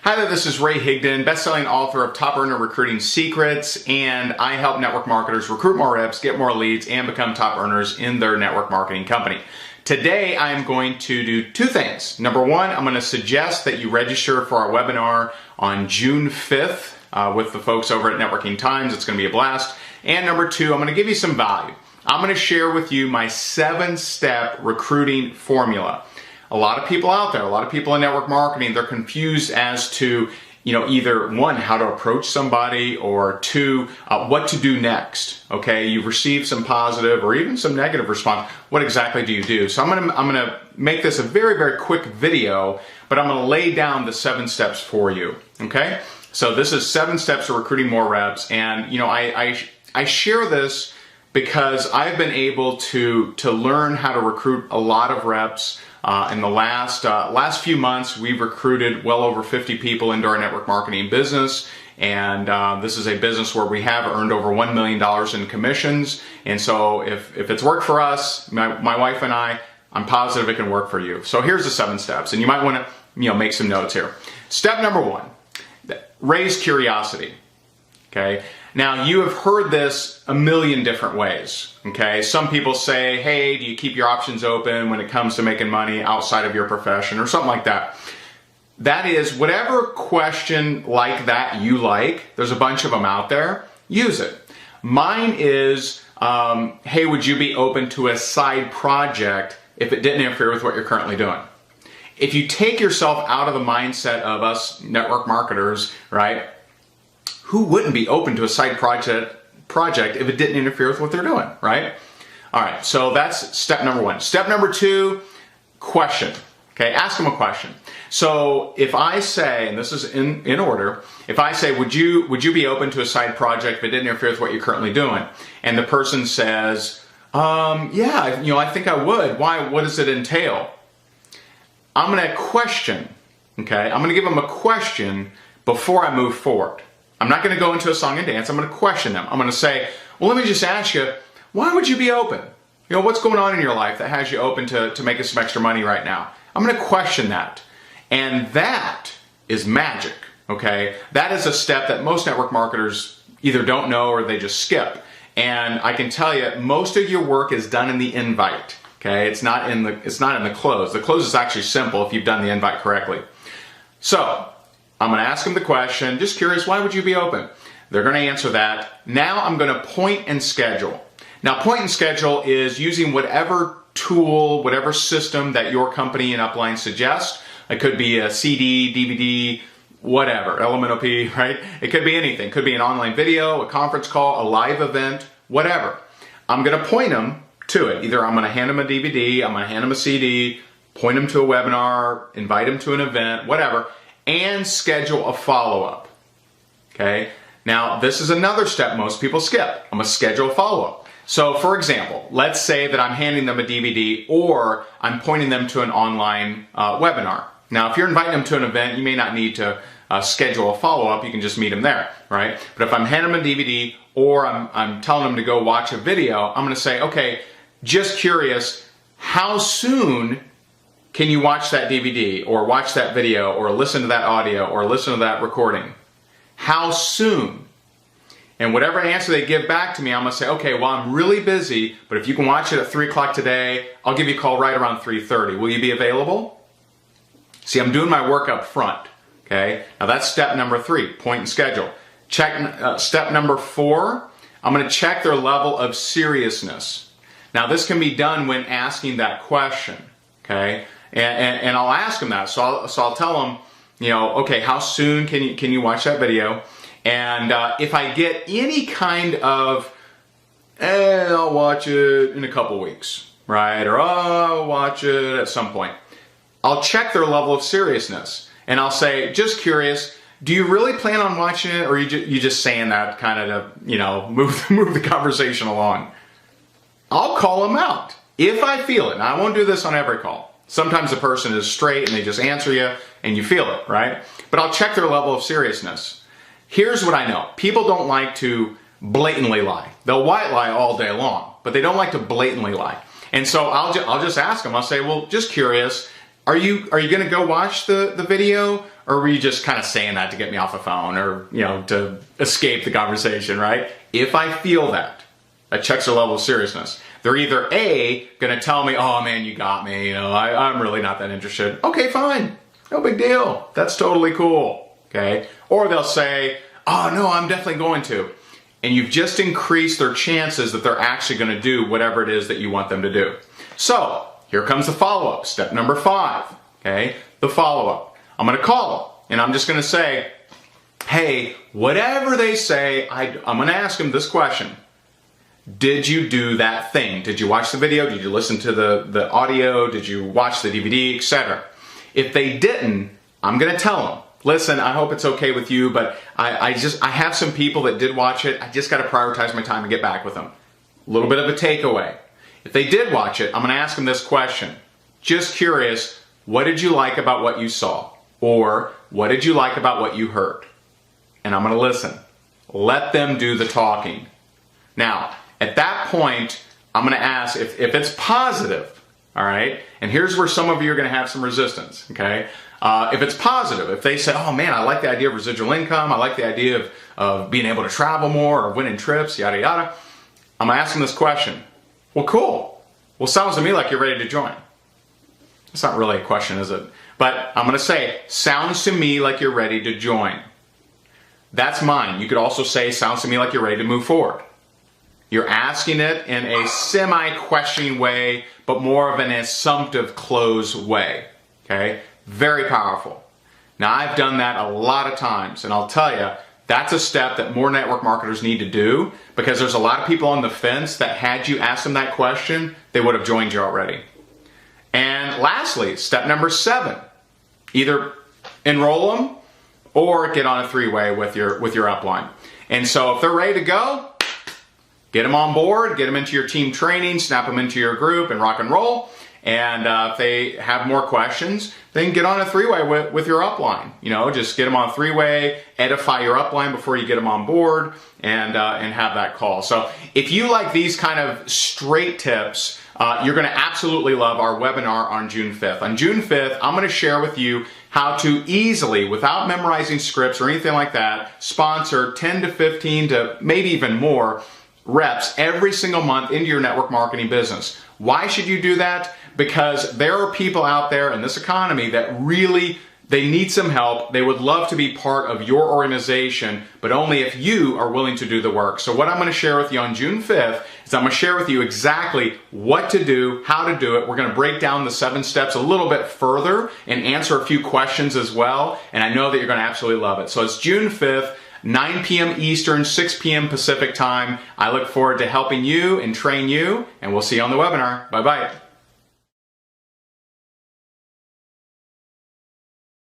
Hi there, this is Ray Higdon, best-selling author of Top Earner Recruiting Secrets, and I help network marketers recruit more reps, get more leads, and become top earners in their network marketing company. Today, I'm going to do two things. Number one, I'm going to suggest that you register for our webinar on June 5th with the folks over at Networking Times. It's going to be a blast. And number two, I'm going to give you some value. I'm going to share with you my 7-step recruiting formula. A lot of people out there, a lot of people in network marketing, they're confused as to, either one, how to approach somebody, or two, what to do next. Okay, you've received some positive or even some negative response. What exactly do you do? So I'm gonna make this a very, very quick video, but I'm gonna lay down the 7 steps for you. Okay, so this is 7 steps to recruiting more reps, and I share this because I've been able to learn how to recruit a lot of reps. In the last few months, we've recruited well over 50 people into our network marketing business, and this is a business where we have earned over $1 million in commissions. And so if it's worked for us, my wife and I'm positive it can work for you. So here's the 7 steps, and you might want to make some notes here. Step number 1, raise curiosity. Okay. Now, you have heard this a million different ways, okay? Some people say, hey, do you keep your options open when it comes to making money outside of your profession, or something like that. That is, whatever question like that you like, there's a bunch of them out there, use it. Mine is, hey, would you be open to a side project if it didn't interfere with what you're currently doing? If you take yourself out of the mindset of us network marketers, right? Who wouldn't be open to a side project if it didn't interfere with what they're doing, right? All right, so that's step number 1. Step number 2, question. Okay, ask them a question. So if I say, and this is in order, if I say, would you be open to a side project if it didn't interfere with what you're currently doing? And the person says, yeah, I think I would. Why? What does it entail? I'm going to question. Okay, I'm going to give them a question before I move forward. I'm not going to go into a song and dance. I'm going to question them. I'm going to say, well, let me just ask you, why would you be open? What's going on in your life that has you open to making some extra money right now? I'm going to question that. And that is magic, okay? That is a step that most network marketers either don't know or they just skip. And I can tell you, most of your work is done in the invite, okay? It's not in the close. The close is actually simple if you've done the invite correctly. So, I'm going to ask them the question, just curious, why would you be open? They're going to answer that. Now I'm going to point and schedule. Now, point and schedule is using whatever tool, whatever system that your company and upline suggest. It could be a CD, DVD, whatever, LMNOP, right? It could be anything. It could be an online video, a conference call, a live event, whatever. I'm going to point them to it. Either I'm going to hand them a DVD, I'm going to hand them a CD, point them to a webinar, invite them to an event, whatever, and schedule a follow-up. Okay? Now, this is another step most people skip. I'm going to schedule a follow-up. So, for example, let's say that I'm handing them a DVD or I'm pointing them to an online webinar. Now, if you're inviting them to an event, you may not need to schedule a follow-up. You can just meet them there, right? But if I'm handing them a DVD or I'm telling them to go watch a video, I'm going to say, okay, just curious, how soon can you watch that DVD or watch that video or listen to that audio or listen to that recording? How soon? And whatever answer they give back to me, I'm going to say, okay, well, I'm really busy, but if you can watch it at 3 o'clock today, I'll give you a call right around 3:30. Will you be available? See, I'm doing my work up front. Okay? Now that's step number 3, point and schedule. Step number 4, I'm going to check their level of seriousness. Now this can be done when asking that question. Okay? And I'll ask them that. So I'll tell them, okay, how soon can you watch that video? And if I get any kind of, I'll watch it in a couple weeks, right? Or I'll watch it at some point. I'll check their level of seriousness. And I'll say, just curious, do you really plan on watching it? Or are you just saying that kind of to, move the conversation along? I'll call them out if I feel it. Now, I won't do this on every call. Sometimes the person is straight and they just answer you and you feel it, right? But I'll check their level of seriousness. Here's what I know. People don't like to blatantly lie. They'll white lie all day long, but they don't like to blatantly lie. And so I'll just ask them. I'll say, well, just curious, are you going to go watch the video, Or were you just kind of saying that to get me off the phone or, to escape the conversation, right? If I feel that checks their level of seriousness. They're either A, gonna tell me, oh man, you got me, I'm really not that interested. Okay, fine, no big deal. That's totally cool, okay? Or they'll say, oh no, I'm definitely going to. And you've just increased their chances that they're actually gonna do whatever it is that you want them to do. So, here comes the follow-up, step number 5, okay? The follow-up. I'm gonna call them, and I'm just gonna say, hey, whatever they say, I'm gonna ask them this question. Did you do that thing? Did you watch the video? Did you listen to the audio? Did you watch the DVD, etc.? If they didn't, I'm gonna tell them, listen, I hope it's okay with you, but I have some people that did watch it. I just gotta prioritize my time and get back with them. A little bit of a takeaway. If they did watch it, I'm gonna ask them this question. Just curious, what did you like about what you saw? Or what did you like about what you heard? And I'm gonna listen. Let them do the talking. Now, at that point, I'm gonna ask if it's positive, all right? And here's where some of you are gonna have some resistance, okay? If it's positive, if they say, oh man, I like the idea of residual income, I like the idea of being able to travel more or winning trips, yada yada, I'm gonna ask them this question. Well, cool. Well, sounds to me like you're ready to join. It's not really a question, is it? But I'm gonna say, sounds to me like you're ready to join. That's mine. You could also say, sounds to me like you're ready to move forward. You're asking it in a semi-questioning way, but more of an assumptive close way, okay? Very powerful. Now, I've done that a lot of times, and I'll tell you, that's a step that more network marketers need to do because there's a lot of people on the fence that had you ask them that question, they would have joined you already. And lastly, step number 7, either enroll them or get on a 3-way with your upline. And so if they're ready to go, get them on board, get them into your team training, snap them into your group and rock and roll. And if they have more questions, then get on a 3-way with your upline. Just get them on a 3-way, edify your upline before you get them on board and have that call. So if you like these kind of straight tips, you're gonna absolutely love our webinar on June 5th. On June 5th, I'm gonna share with you how to easily, without memorizing scripts or anything like that, sponsor 10 to 15 to maybe even more reps every single month into your network marketing business. Why should you do that? Because there are people out there in this economy that really, they need some help. They would love to be part of your organization, but only if you are willing to do the work. So what I'm going to share with you on June 5th is I'm going to share with you exactly what to do, how to do it. We're going to break down the 7 steps a little bit further and answer a few questions as well. And I know that you're going to absolutely love it. So it's June 5th. 9 p.m. Eastern, 6 p.m. Pacific time. I look forward to helping you and train you, and we'll see you on the webinar. Bye-bye.